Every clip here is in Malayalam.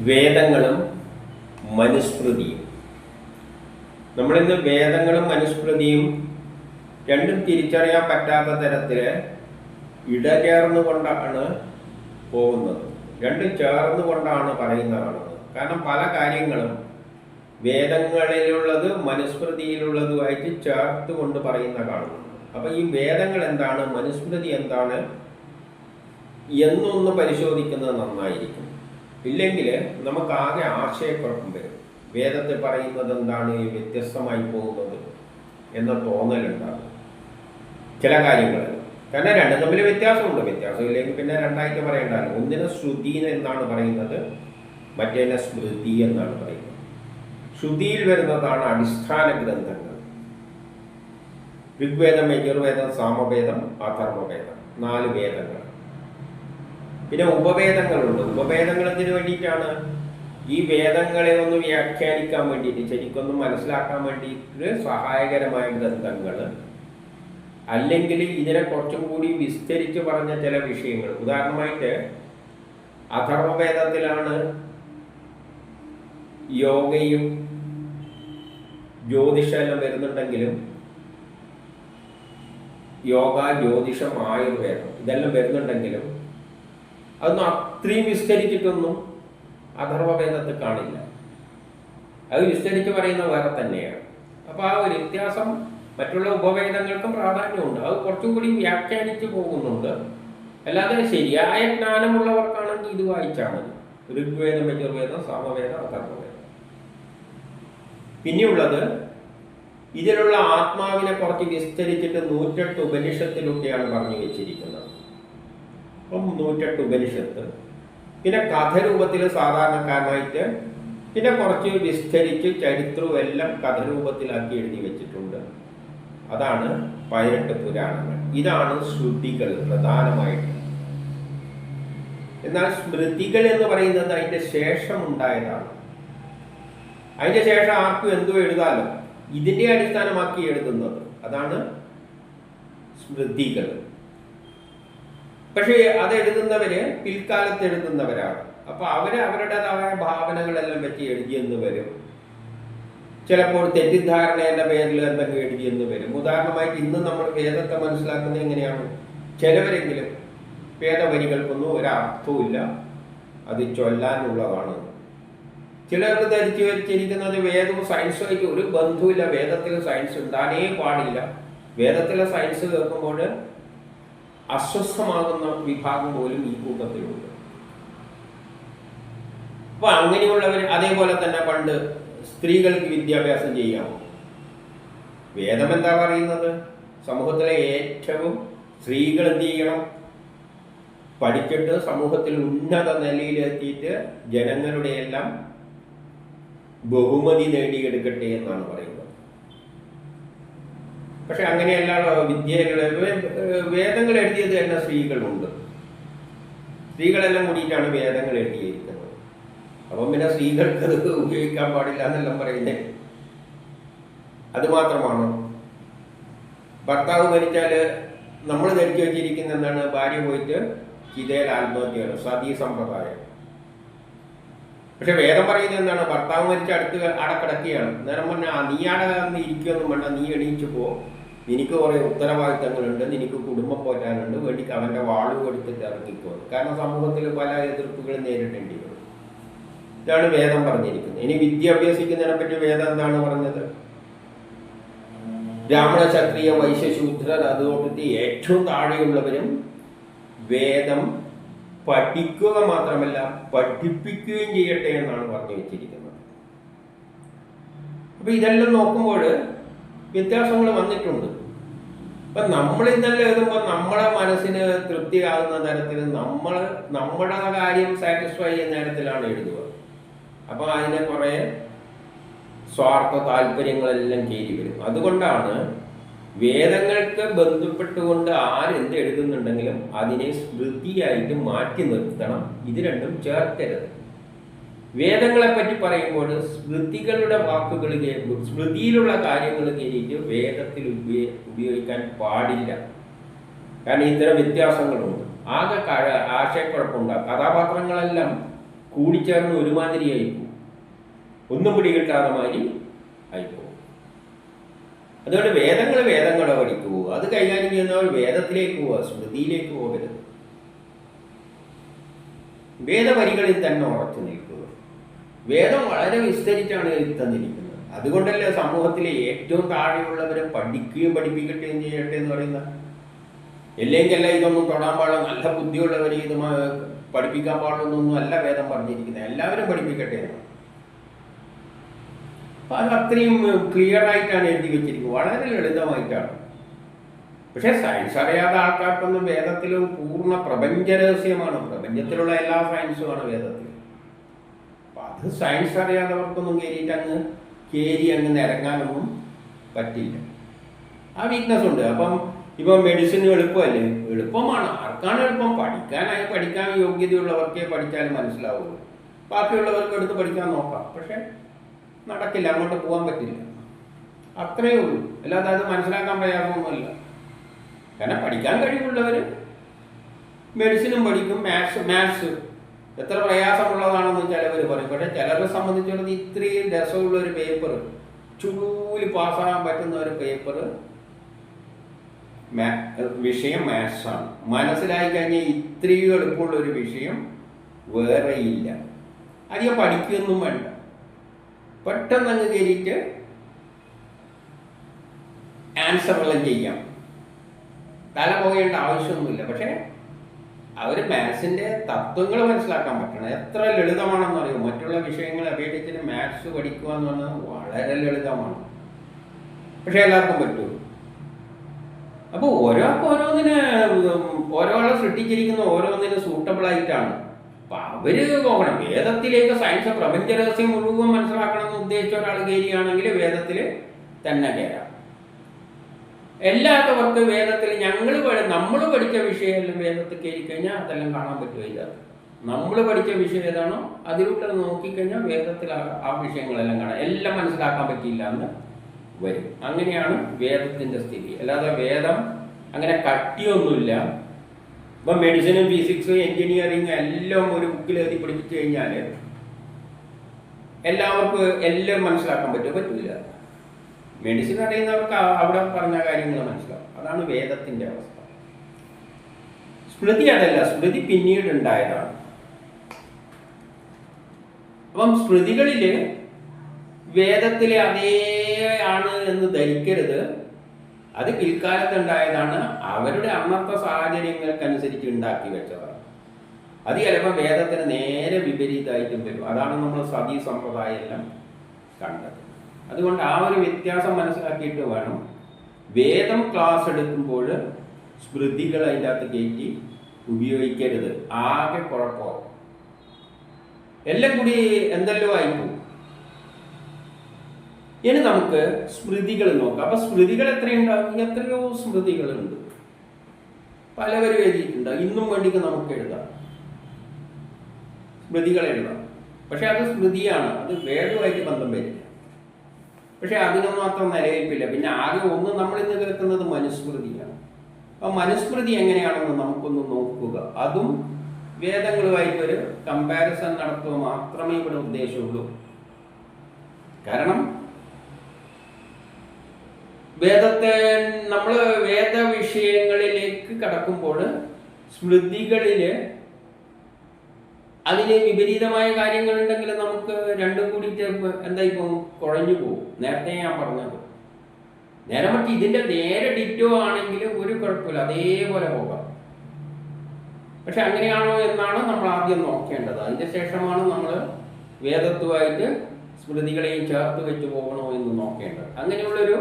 വേദങ്ങളും മനുസ്മൃതിയും. നമ്മളിന്ന് വേദങ്ങളും മനുസ്മൃതിയും രണ്ടും തിരിച്ചറിയാൻ പറ്റാത്ത തരത്തിൽ ഇടചേർന്നുകൊണ്ടാണ് പോകുന്നത്. രണ്ടും ചേർന്നുകൊണ്ടാണ് പറയുന്നതാണ്. കാരണം പല കാര്യങ്ങളും വേദങ്ങളിലുള്ളത് മനുസ്മൃതിയിലുള്ളതുമായിട്ട് ചേർത്തുകൊണ്ട് പറയുന്ന കാണുന്നു. അപ്പം ഈ വേദങ്ങൾ എന്താണ്, മനുസ്മൃതി എന്താണ് എന്നൊന്ന് പരിശോധിക്കുന്നത് നന്നായിരിക്കും. ഇല്ലെങ്കിൽ നമുക്കാകെ ആശയക്കുഴപ്പം വരും. വേദത്തിൽ പറയുന്നത് എന്താണ് വ്യത്യസ്തമായി പോകുന്നത് എന്ന തോന്നലുണ്ടാകും ചില കാര്യങ്ങൾ. കാരണം രണ്ടും തമ്മിൽ വ്യത്യാസമുണ്ട്. വ്യത്യാസമില്ലെങ്കിൽ പിന്നെ രണ്ടായിട്ട് പറയേണ്ടതാണ്. ഒന്നിനെ ശ്രുതി എന്നാണ് പറയുന്നത്, മറ്റേതിനെ സ്മൃതി എന്നാണ് പറയുന്നത്. ശ്രുതിയിൽ വരുന്നതാണ് അടിസ്ഥാന ഗ്രന്ഥങ്ങൾ. ഋഗ്വേദം, യജുർവേദം, സാമവേദം, അഥർവവേദം, 4 വേദങ്ങൾ. പിന്നെ ഉപവേദങ്ങളുണ്ട്. ഉപവേദങ്ങളത്തിന് വേണ്ടിയിട്ടാണ് ഈ വേദങ്ങളെ ഒന്ന് വ്യാഖ്യാനിക്കാൻ വേണ്ടിയിട്ട്, ശരിക്കൊന്ന് മനസ്സിലാക്കാൻ വേണ്ടിയിട്ട് സഹായകരമായ ഗ്രന്ഥങ്ങൾ, അല്ലെങ്കിൽ ഇതിനെ കുറച്ചും കൂടി വിസ്തരിച്ച് പറഞ്ഞ ചില വിഷയങ്ങൾ. ഉദാഹരണമായിട്ട് അഥർവവേദത്തിലാണ് യോഗയും ജ്യോതിഷമെല്ലാം വരുന്നുണ്ടെങ്കിലും യോഗ, ജ്യോതിഷം, ആയുർവേദം ഇതെല്ലാം വരുന്നുണ്ടെങ്കിലും അതൊന്നും അത്രയും വിസ്തരിച്ചിട്ടൊന്നും അഥർവവേദത്തിൽ കാണില്ല. അത് വിസ്തരിച്ച് പറയുന്ന വേറെ തന്നെയാണ്. അപ്പോൾ ആ ഒരു വ്യത്യാസം മറ്റുള്ള ഉപവേദങ്ങൾക്കും പ്രാധാന്യമുണ്ട്. അത് കുറച്ചും കൂടി വ്യാഖ്യാനിച്ച് പോകുന്നുണ്ട്. അല്ലാതെ ശരിയായ ജ്ഞാനമുള്ളവർക്കാണെങ്കിൽ ഇത് വായിച്ചാൽ മതി. ഋഗ്വേദം, യജുർവേദം, സാമവേദം, അഥർവവേദം. പിന്നെയുള്ളത് ഇതിലുള്ള ആത്മാവിനെ കുറച്ച് വിസ്തരിച്ചിട്ട് 108 ഉപനിഷത്തിലൂടെയാണ് പറഞ്ഞു വെച്ചിരിക്കുന്നത്. അപ്പം 108 ഉപനിഷത്ത്, പിന്നെ കഥരൂപത്തിൽ സാധാരണക്കാരനായിട്ട്, പിന്നെ കുറച്ച് വിസ്തരിച്ച് ചരിത്രവും എല്ലാം കഥരൂപത്തിലാക്കി എഴുതി വെച്ചിട്ടുണ്ട്. അതാണ് 18 പുരാണങ്ങൾ. ഇതാണ് ശ്രുതികൾ പ്രധാനമായിട്ട്. എന്നാൽ സ്മൃതികൾ എന്ന് പറയുന്നത് അതിൻ്റെ ശേഷം ഉണ്ടായതാണ്. അതിൻ്റെ ശേഷം ആർക്കും എന്തോ എഴുതാലോ, ഇതിൻ്റെ അടിസ്ഥാനമാക്കി എഴുതുന്നത് അതാണ് സ്മൃതികൾ. പക്ഷേ അത് എഴുതുന്നവര് പിൽക്കാലത്ത് എഴുതുന്നവരാണ്. അപ്പോൾ അവരുടേതായ ഭാവനകളെല്ലാം വെച്ച് എഴുതിയെന്ന് വരും. ചിലപ്പോൾ തെറ്റിദ്ധാരണയുടെ പേരിൽ എന്തെങ്കിലും എഴുതിയെന്ന് വരും. ഉദാഹരണമായിട്ട് ഇന്ന് നമ്മൾ വേദത്തെ മനസ്സിലാക്കുന്നത് എങ്ങനെയാണ്? ചിലവരെങ്കിലും വേദവരികൾക്കൊന്നും ഒരർത്ഥവുമില്ല, അത് ചൊല്ലാനുള്ളതാണ്. ചിലർ ധരിച്ചു വച്ചിരിക്കുന്നത് വേദവും സയൻസുമായിട്ട് ഒരു ബന്ധവുമില്ല, വേദത്തിൽ സയൻസ് ഉണ്ടാനേ പാടില്ല. വേദത്തിലെ സയൻസ് കേൾക്കുമ്പോൾ അസ്വസ്ഥമാകുന്ന വിഭാഗം പോലും ഈ കൂട്ടത്തിലുണ്ട്. അപ്പൊ അങ്ങനെയുള്ളവർ, അതേപോലെ തന്നെ പണ്ട് സ്ത്രീകൾക്ക് വിദ്യാഭ്യാസം ചെയ്യാമോ? വേദം എന്താ പറയുന്നത്? സമൂഹത്തിലെ ഏറ്റവും സ്ത്രീകൾ എന്ത് ചെയ്യണം? പഠിച്ചിട്ട് സമൂഹത്തിൽ ഉന്നത നിലയിലെത്തിയിട്ട് ജനങ്ങളുടെ എല്ലാം ബഹുമതി നേടിയെടുക്കട്ടെ എന്നാണ് പറയുന്നത്. പക്ഷെ അങ്ങനെയല്ല. വേദങ്ങൾ എഴുതിയത് തന്നെ സ്ത്രീകളുണ്ട്. സ്ത്രീകളെല്ലാം കൂടിയിട്ടാണ് വേദങ്ങൾ എഴുതിയിരിക്കുന്നത്. അപ്പം പിന്നെ സ്ത്രീകൾക്ക് അത് ഉപയോഗിക്കാൻ പാടില്ല എന്നെല്ലാം പറയുന്നത് അതുമാത്രമാണോ? ഭർത്താവ് മരിച്ചാൽ നമ്മൾ ധരിച്ചു വെച്ചിരിക്കുന്ന എന്താണ്? ഭാര്യ പോയിട്ട് ചിതയിൽ ആത്മഹത്യയാണ്, സതീ സമ്പ്രദായം. പക്ഷെ വേദം പറയുന്നത് എന്താണ്? ഭർത്താവ് മരിച്ച അടുത്ത് അടക്കിടക്കുകയാണ്. നേരം പറഞ്ഞാൽ നീ അടന്ന് ഇരിക്കുകയൊന്നും വേണ്ട, നീ എണീച്ചു പോ, നിനക്ക് കുറേ ഉത്തരവാദിത്തങ്ങളുണ്ട്, നിനക്ക് കുടുംബം പോറ്റാനുണ്ട്, വേണ്ടിക്ക് അവൻ്റെ വാളും എടുത്തിട്ട് ഇറങ്ങിപ്പോകും. കാരണം സമൂഹത്തിൽ പല എതിർപ്പുകളും നേരിടേണ്ടി വരും. ഇതാണ് വേദം പറഞ്ഞിരിക്കുന്നത്. ഇനി വിദ്യ അഭ്യസിക്കുന്നതിനെ പറ്റി വേദം എന്താണ് പറഞ്ഞത്? ബ്രാഹ്മണ, ക്ഷത്രിയ, വൈശ്യ, ശൂദ്രർ, അതോടൊപ്പം ഏറ്റവും താഴെയുള്ളവരും വേദം പഠിക്കുക മാത്രമല്ല പഠിപ്പിക്കുകയും ചെയ്യട്ടെ എന്നാണ് പറഞ്ഞു വെച്ചിരിക്കുന്നത്. അപ്പൊ ഇതെല്ലാം നോക്കുമ്പോൾ വ്യത്യാസങ്ങൾ വന്നിട്ടുണ്ട്. അപ്പൊ നമ്മൾ ഇതെല്ലാം എഴുതുമ്പോൾ നമ്മളെ മനസ്സിന് തൃപ്തിയാകുന്ന തരത്തിൽ നമ്മുടെ കാര്യം സാറ്റിസ്ഫൈ ചെയ്യുന്ന തരത്തിലാണ് എഴുതുക. അപ്പൊ അതിനെ കുറെ സ്വാർത്ഥ താല്പര്യങ്ങളെല്ലാം കയറി വരും. അതുകൊണ്ടാണ് വേദങ്ങൾക്ക് ബന്ധപ്പെട്ടുകൊണ്ട് ആരെന്ത് എഴുതുന്നുണ്ടെങ്കിലും അതിനെ സ്മൃതിയായിട്ട് മാറ്റി നിർത്തണം. ഇത് രണ്ടും ചേർക്കരുത്. വേദങ്ങളെ പറ്റി പറയുമ്പോൾ സ്മൃതികളുടെ വാക്കുകൾ കേൾക്കും, സ്മൃതിയിലുള്ള കാര്യങ്ങൾ കയറിയിട്ട് വേദത്തിൽ ഉപയോഗിക്കാൻ പാടില്ല. കാരണം ഇത്തരം വ്യത്യാസങ്ങളുണ്ട്. ആകെ ആശയക്കുഴപ്പമുണ്ടാകും. കഥാപാത്രങ്ങളെല്ലാം കൂടിച്ചേർന്ന് ഒരുമാതിരിയായി പോകും, ഒന്നും പിടികിട്ടാതെ മാതിരി ആയിപ്പോകും. അതുകൊണ്ട് വേദങ്ങളെ പഠിക്കൂ, അത് കൈകാര്യം ചെയ്യുന്നവർ വേദത്തിലേക്ക് പോവുക, സ്മൃതിയിലേക്ക് പോകരുത്. വേദവരികളിൽ തന്നെ ഉറച്ചു നിൽക്കുക. വേദം വളരെ വിസ്തരിച്ചാണ് തന്നിരിക്കുന്നത്. അതുകൊണ്ടല്ലേ സമൂഹത്തിലെ ഏറ്റവും താഴെയുള്ളവരെ പഠിക്കുകയും പഠിപ്പിക്കട്ടെയും ചെയ്യട്ടെ എന്ന് പറയുന്നത്. ഇല്ലെങ്കിൽ ഇതൊന്നും തൊടാൻ പാടില്ല, നല്ല ബുദ്ധിയുള്ളവരെ ഇത് പഠിപ്പിക്കാൻ പാടുള്ളൊന്നും അല്ല വേദം പറഞ്ഞിരിക്കുന്നത്. എല്ലാവരും പഠിപ്പിക്കട്ടെ എന്നാണ്. അപ്പം അത് അത്രയും ക്ലിയർ ആയിട്ടാണ് എഴുതി വെച്ചിരിക്കുന്നത്, വളരെ ലളിതമായിട്ടാണ്. പക്ഷെ സയൻസ് അറിയാത്ത ആൾക്കാർക്കൊന്നും വേദത്തിൽ പൂർണ്ണ പ്രപഞ്ച രഹസ്യമാണ്, പ്രപഞ്ചത്തിലുള്ള എല്ലാ സയൻസുമാണ് വേദത്തിൽ. അപ്പം അത് സയൻസ് അറിയാത്തവർക്കൊന്നും കയറി അങ്ങ് നിരങ്ങാനൊന്നും പറ്റില്ല. ആ വീക്ക്നെസ് ഉണ്ട്. ഇപ്പം മെഡിസിന് എളുപ്പമല്ലേ? എളുപ്പമാണ്. ആർക്കാണ് എളുപ്പം? പഠിക്കാൻ യോഗ്യതയുള്ളവർക്കേ പഠിച്ചാലും മനസ്സിലാവുള്ളൂ. ബാക്കിയുള്ളവർക്ക് എടുത്ത് പഠിക്കാൻ നോക്കാം, പക്ഷെ നടക്കില്ല, അങ്ങോട്ട് പോകാൻ പറ്റില്ല. അത്രയേ ഉള്ളൂ. അല്ലാതെ അത് മനസ്സിലാക്കാൻ പ്രയാസമൊന്നുമില്ല. കാരണം പഠിക്കാൻ കഴിവുള്ളവർ മെഡിസിനും പഠിക്കും. മാത്സ് എത്ര പ്രയാസമുള്ളതാണെന്ന് ചിലവർ പറയും. പക്ഷേ ചിലരെ സംബന്ധിച്ചിടത്തോളം ഇത്രയും രസമുള്ള ഒരു പേപ്പർ, ചൂല് പാസ്സാകാൻ പറ്റുന്ന ഒരു പേപ്പർ വിഷയം മാത്സാണ്. മനസ്സിലായി കഴിഞ്ഞാൽ ഇത്രയും എളുപ്പമുള്ള ഒരു വിഷയം വേറെയില്ല. അധികം പഠിക്കുകയൊന്നും വേണ്ട, പെട്ടെന്ന് അങ്ങ് കയറിയിട്ട് ആൻസറെല്ലാം ചെയ്യാം. തല പോകേണ്ട ആവശ്യമൊന്നുമില്ല. പക്ഷേ അവർ മാത്സിൻ്റെ തത്വങ്ങൾ മനസ്സിലാക്കാൻ പറ്റണം. എത്ര ലളിതമാണെന്ന് അറിയും. മറ്റുള്ള വിഷയങ്ങളെ അപേക്ഷിച്ച് മാത്സ് പഠിക്കുക എന്ന് പറഞ്ഞാൽ വളരെ ലളിതമാണ്. പക്ഷെ എല്ലാവർക്കും പറ്റും. അപ്പോൾ ഓരോരാളെ സൃഷ്ടിച്ചിരിക്കുന്ന ഓരോന്നിനും സൂട്ടബിളായിട്ടാണ്. അപ്പം അവർ നോക്കണം. വേദത്തിലേക്ക് സയൻസ് പ്രപഞ്ച രഹസ്യം മുഴുവൻ മനസ്സിലാക്കണമെന്ന് ഉദ്ദേശിച്ച ഒരാൾ കയറിയാണെങ്കിൽ വേദത്തിൽ തന്നെ കയറാം. എല്ലാത്തവർക്ക് വേദത്തിൽ നമ്മൾ പഠിച്ച വിഷയമെല്ലാം വേദത്തിൽ കയറി കഴിഞ്ഞാൽ അതെല്ലാം കാണാൻ പറ്റുമില്ല. നമ്മൾ പഠിച്ച വിഷയം ഏതാണോ അതിലൂടെ നോക്കിക്കഴിഞ്ഞാൽ വേദത്തിൽ ആ വിഷയങ്ങളെല്ലാം കാണാം. എല്ലാം മനസ്സിലാക്കാൻ പറ്റിയില്ല എന്ന് വരും. അങ്ങനെയാണ് വേദത്തിൻ്റെ സ്ഥിതി. അല്ലാതെ വേദം അങ്ങനെ കട്ടിയൊന്നുമില്ല. ഇപ്പം മെഡിസിനും ഫിസിക്സും എൻജിനീയറിങ്ങും എല്ലാം ഒരു ബുക്കിൽ എഴുതി പഠിപ്പിച്ചു കഴിഞ്ഞാൽ എല്ലാവർക്കും എല്ലാം മനസ്സിലാക്കാൻ പറ്റില്ല. മെഡിസിൻ അറിയുന്നവർക്ക് അവിടെ പറഞ്ഞ കാര്യങ്ങൾ മനസ്സിലാവും. അതാണ് വേദത്തിൻ്റെ അവസ്ഥ. സ്മൃതി അതല്ല, സ്മൃതി പിന്നീട് ഉണ്ടായതാണ്. അപ്പം സ്മൃതികളിൽ വേദത്തിലെ അതേ ആണ് എന്ന് ധരിക്കരുത്. അത് പിൽക്കാലത്തുണ്ടായതാണ്, അവരുടെ അന്നത്തെ സാഹചര്യങ്ങൾക്കനുസരിച്ച് ഉണ്ടാക്കി വെച്ചതാണ്. അത് ചിലപ്പോൾ വേദത്തിന് നേരെ വിപരീതമായിട്ടും വരും. അതാണ് നമ്മൾ സതീ സമ്പ്രദായം എല്ലാം കണ്ടത്. അതുകൊണ്ട് ആ ഒരു വ്യത്യാസം മനസ്സിലാക്കിയിട്ട് വേണം വേദം ക്ലാസ് എടുക്കുമ്പോൾ സ്മൃതികൾ അതിൻ്റെ അകത്ത് കയറ്റി ഉപയോഗിക്കരുത്. ആകെ കുഴപ്പമാവും, എല്ലാം കൂടി എന്തെല്ലോ ആയിപ്പോവും. ഇനി നമുക്ക് സ്മൃതികൾ നോക്കാം. അപ്പം സ്മൃതികൾ എത്രയുണ്ടാകും? എത്രയോ സ്മൃതികളുണ്ട്, പലവരും എഴുതിയിട്ടുണ്ട്. ഇന്നും വേണ്ടിക്ക് നമുക്ക് എഴുതാം, സ്മൃതികൾ എഴുതാം. പക്ഷെ അത് സ്മൃതിയാണ്, അത് വേദവുമായിട്ട് ബന്ധം വരില്ല. പക്ഷെ അതിനൊന്നും മാത്രം നിലനിൽപ്പില്ല. പിന്നെ ആകെ ഒന്ന് നമ്മളിന്ന് കേൾക്കുന്നത് മനുസ്മൃതിയാണ്. അപ്പം മനുസ്മൃതി എങ്ങനെയാണെന്ന് നമുക്കൊന്ന് നോക്കുക. അതും വേദങ്ങളുമായിട്ടൊരു കമ്പാരിസൺ നടത്തുക മാത്രമേ ഇവിടെ ഉദ്ദേശമുള്ളൂ. കാരണം നമ്മൾ വേദവിഷയങ്ങളിലേക്ക് കടക്കുമ്പോൾ സ്മൃതികളിൽ അതിന് വിപരീതമായ കാര്യങ്ങളുണ്ടെങ്കിൽ നമുക്ക് രണ്ടും കൂടി ഇപ്പം കുഴഞ്ഞു പോകും. നേരത്തെ ഞാൻ പറഞ്ഞത് നേരെ മറിച്ച് ഇതിൻ്റെ നേരെ ഡിറ്റോ ആണെങ്കിൽ ഒരു കുഴപ്പമില്ല, അതേപോലെ പോകാം. പക്ഷെ അങ്ങനെയാണോ എന്നാണ് നമ്മൾ ആദ്യം നോക്കേണ്ടത്. അതിൻ്റെ ശേഷമാണ് നമ്മൾ വേദത്വമായിട്ട് സ്മൃതികളെയും ചേർത്ത് വെച്ച് പോകണോ എന്ന് നോക്കേണ്ടത്. അങ്ങനെയുള്ളൊരു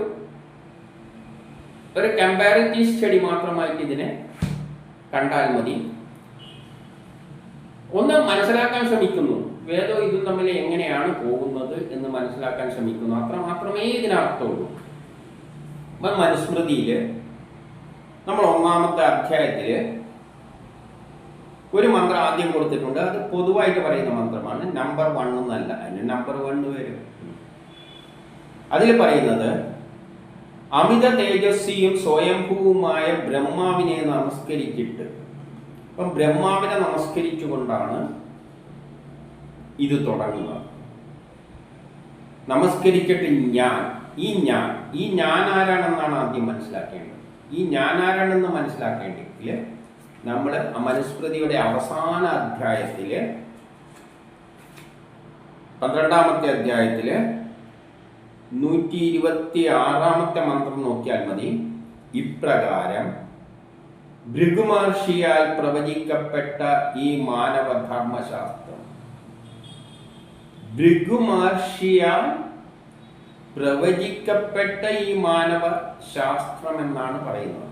കമ്പാരിറ്റീവ് സ്റ്റഡി മാത്രമായിട്ട് ഇതിനെ കണ്ടാൽ മതി. ഒന്ന് മനസ്സിലാക്കാൻ ശ്രമിക്കുന്നു, വേദവും ഇതും തമ്മിൽ എങ്ങനെയാണ് പോകുന്നത് എന്ന് മനസ്സിലാക്കാൻ ശ്രമിക്കുന്നു. അത്ര മാത്രമേ ഇതിനർത്ഥമുള്ളൂ. അപ്പം മനുസ്മൃതിയിൽ നമ്മൾ 1-ാമത്തെ അധ്യായത്തിൽ ഒരു മന്ത്രം ആദ്യം കൊടുത്തിട്ടുണ്ട്. അത് പൊതുവായിട്ട് പറയുന്ന മന്ത്രമാണ്, നമ്പർ 1 എന്നല്ല, അതിന് നമ്പർ 1 വരും. അതിൽ പറയുന്നത് അമിത തേജസ്വിയും സ്വയംഭൂവുമായ ബ്രഹ്മാവിനെ നമസ്കരിച്ചിട്ട്. അപ്പം ബ്രഹ്മാവിനെ നമസ്കരിച്ചുകൊണ്ടാണ് ഇത് തുടങ്ങുന്നത്. നമസ്കരിച്ചിട്ട് ഈ ഞാൻ ആരാണെന്നാണ് ആദ്യം മനസ്സിലാക്കേണ്ടത്. ഈ ഞാൻ ആരാണെന്ന് മനസ്സിലാക്കേണ്ടെങ്കിൽ നമ്മൾ മനുസ്മൃതിയുടെ അവസാന അധ്യായത്തിൽ 12ാമത്തെ അധ്യായത്തിൽ 126ാമത്തെ മന്ത്രം നോക്കിയാൽ മതി. ഇപ്രകാരം ഭൃഗുമഹർഷിയാൽ പ്രവചിക്കപ്പെട്ട ഈ മാനവധർമ്മശാസ്ത്രം, ഭൃഗുമഹർഷിയാൽ പ്രവചിക്കപ്പെട്ട ഈ മാനവ ശാസ്ത്രം എന്നാണ് പറയുന്നത്.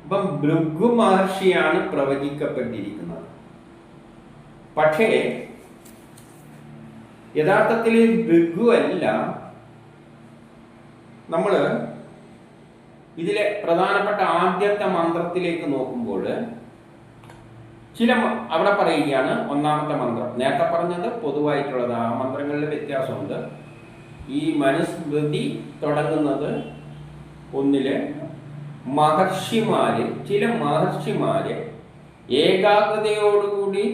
അപ്പം ഭൃഗുമഹർഷിയാണ് പ്രവചിക്കപ്പെട്ടിരിക്കുന്നത്. പക്ഷേ യഥാർത്ഥത്തിൽ ഭൃഗു അല്ല. നമ്മൾ ഇതിലെ പ്രധാനപ്പെട്ട ആദ്യത്തെ മന്ത്രത്തിലേക്ക് നോക്കുമ്പോൾ അവിടെ പറയുകയാണ്. ഒന്നാമത്തെ മന്ത്രം നേരത്തെ പറഞ്ഞത് പൊതുവായിട്ടുള്ളത്, ആ മന്ത്രങ്ങളിൽ വ്യത്യാസമുണ്ട്. ഈ മനുസ്മൃതി തുടങ്ങുന്നത് ഒന്നില് ചില മഹർഷിമാര് ഏകാഗ്രതയോടുകൂടി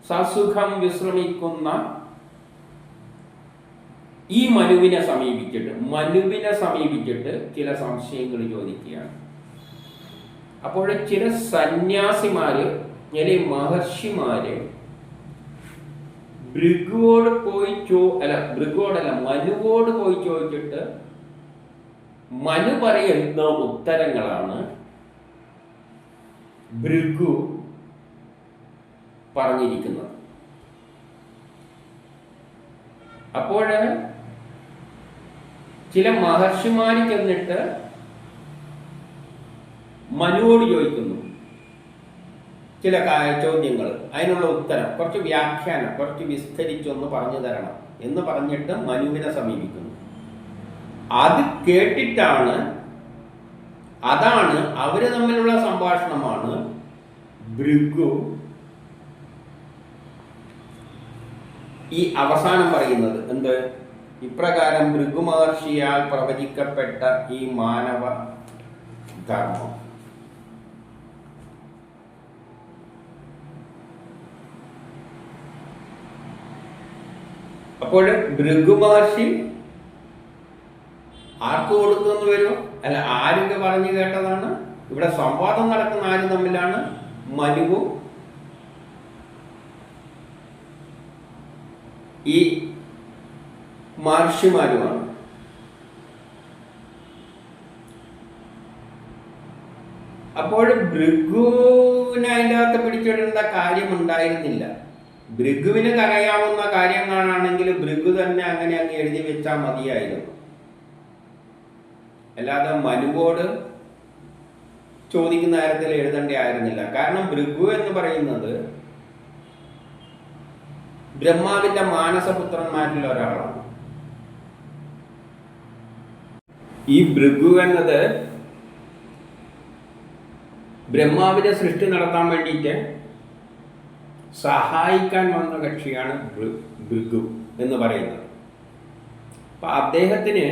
സസുഖം വിശ്രമിക്കുന്ന ഈ മനുവിനെ സമീപിച്ചിട്ട് ചില സംശയങ്ങൾ ചോദിക്കുകയാണ്. അപ്പോൾ ചില സന്യാസിമാര് അല്ലെങ്കിൽ മഹർഷിമാര് മനുവോട് പോയി ചോദിച്ചിട്ട് മനു പറയുന്ന ഉത്തരങ്ങളാണ് ഭൃഗു പറഞ്ഞിരിക്കുന്നത്. അപ്പോൾ ചില മഹർഷിമാര് ചെന്നിട്ട് മനുവോട് ചോദിക്കുന്നു ചില ചോദ്യങ്ങൾ, അതിനുള്ള ഉത്തരം കുറച്ച് വ്യാഖ്യാനം കുറച്ച് വിസ്തരിച്ചൊന്ന് പറഞ്ഞു തരണം എന്ന് പറഞ്ഞിട്ട് മനുവിനെ സമീപിക്കുന്നു. അത് കേട്ടിട്ടാണ്, അതാണ് അവര് തമ്മിലുള്ള സംഭാഷണമാണ് ഭൃഗു ഈ അവസാനം പറയുന്നത്. എന്ത്? ഇപ്രകാരം ഭൃഗു മഹർഷിയാൽ പ്രവചിക്കപ്പെട്ട ഈ മാനവ ധർമ്മം. അപ്പോൾ ഭൃഗു മഹർഷി ആർക്ക് കൊടുത്തെന്ന് വരുമോ? അല്ല, ആരൊക്കെ പറഞ്ഞു കേട്ടതാണ്? ഇവിടെ സംവാദം നടക്കുന്ന ആര് തമ്മിലാണ്? മനുവും ഈ മഹർഷിമാരുമാണ്. അപ്പോൾ ഭൃഗുവിനെ അതിൻ്റെ അകത്ത് പിടിച്ചിടേണ്ട കാര്യമുണ്ടായിരുന്നില്ല. ഭൃഗുവിന് കരയാവുന്ന കാര്യങ്ങളാണെങ്കിൽ ഭൃഗു തന്നെ അങ്ങനെ അങ്ങ് എഴുതി വെച്ചാൽ മതിയായിരുന്നു. അല്ലാതെ മനുവോട് ചോദിക്കുന്ന കാര്യത്തിൽ എഴുതേണ്ട ആയിരുന്നില്ല. കാരണം ഭൃഗു എന്ന് പറയുന്നത് ബ്രഹ്മാവിന്റെ മാനസപുത്രന്മാരിൽ ഒരാളാണ്. ഈ ഭൃഗു എന്നത് ബ്രഹ്മാവിന്റെ സൃഷ്ടി നടത്താൻ വേണ്ടിയിട്ട് സഹായിക്കാൻ വന്ന കക്ഷിയാണ് ഭൃഗു എന്ന് പറയുന്നത്. അപ്പൊ അദ്ദേഹത്തിന്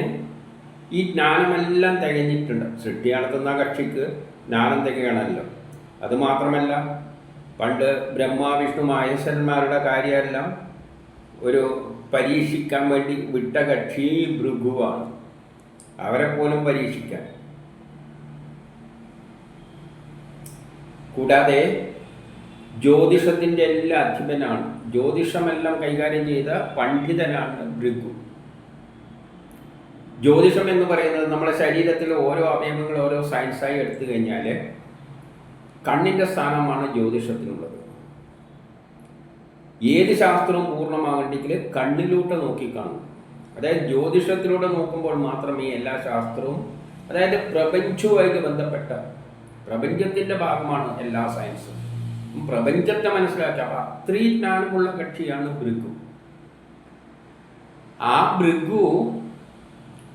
ഈ ജ്ഞാനമെല്ലാം തികഞ്ഞിട്ടുണ്ട്. സൃഷ്ടി നടത്തുന്ന കക്ഷിക്ക് ജ്ഞാനം തികയണമല്ലോ. അതുമാത്രമല്ല, പണ്ട് ബ്രഹ്മാവിഷ്ണു മഹേശ്വരന്മാരുടെ കാര്യമെല്ലാം ഒരു പരീക്ഷിക്കാൻ വേണ്ടി വിട്ട കക്ഷി ഭൃഗുവാണ്. അവരെ പോലും പരീക്ഷിക്കാൻ. കൂടാതെ ജ്യോതിഷത്തിൻ്റെ എല്ലാ അധിപനാണ്. ജ്യോതിഷമെല്ലാം കൈകാര്യം ചെയ്ത പണ്ഡിതനാണ് ഭൃഗു. ജ്യോതിഷം എന്ന് പറയുന്നത് നമ്മുടെ ശരീരത്തിലെ ഓരോ അവയവങ്ങൾ ഓരോ സയൻസായി എടുത്തു കഴിഞ്ഞാൽ കണ്ണിൻ്റെ സ്ഥാനമാണ് ജ്യോതിഷത്തിനുള്ളത്. ഏത് ശാസ്ത്രവും പൂർണ്ണമാകണ്ടെങ്കിൽ കണ്ണിലൂടെ നോക്കിക്കാണും. അതായത് ജ്യോതിഷത്തിലൂടെ നോക്കുമ്പോൾ മാത്രമേ എല്ലാ ശാസ്ത്രവും, അതായത് പ്രപഞ്ചവുമായിട്ട് ബന്ധപ്പെട്ട പ്രപഞ്ചത്തിൻ്റെ ഭാഗമാണ് എല്ലാ സയൻസും. പ്രപഞ്ചത്തെ മനസ്സിലാക്കുക. അപ്പം അത്രയും ജ്ഞാനമുള്ള കക്ഷിയാണ് ഭൃഗു. ആ ഭൃഗു